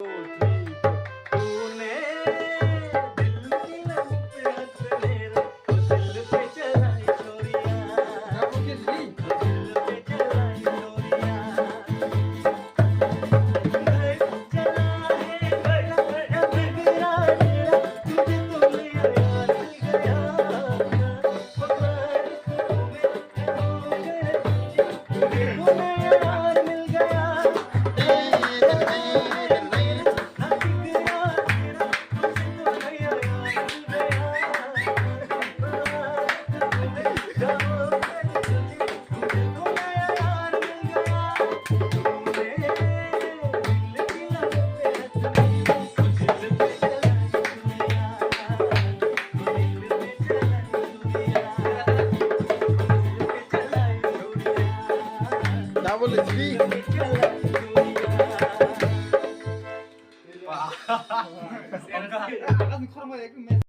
तूने दिल की लब पे हंस मेरा दिल पे चलाई चोरियां दिल पे चलाई चोरियां घर चला है बड़ा बड़ा बिगड़ा मेरा तुझे तो मेरा यार मिल गया पकड़ को मेरा हो गया तुझे तो मेरा यार मिल गया क्या बोले जी? Wah.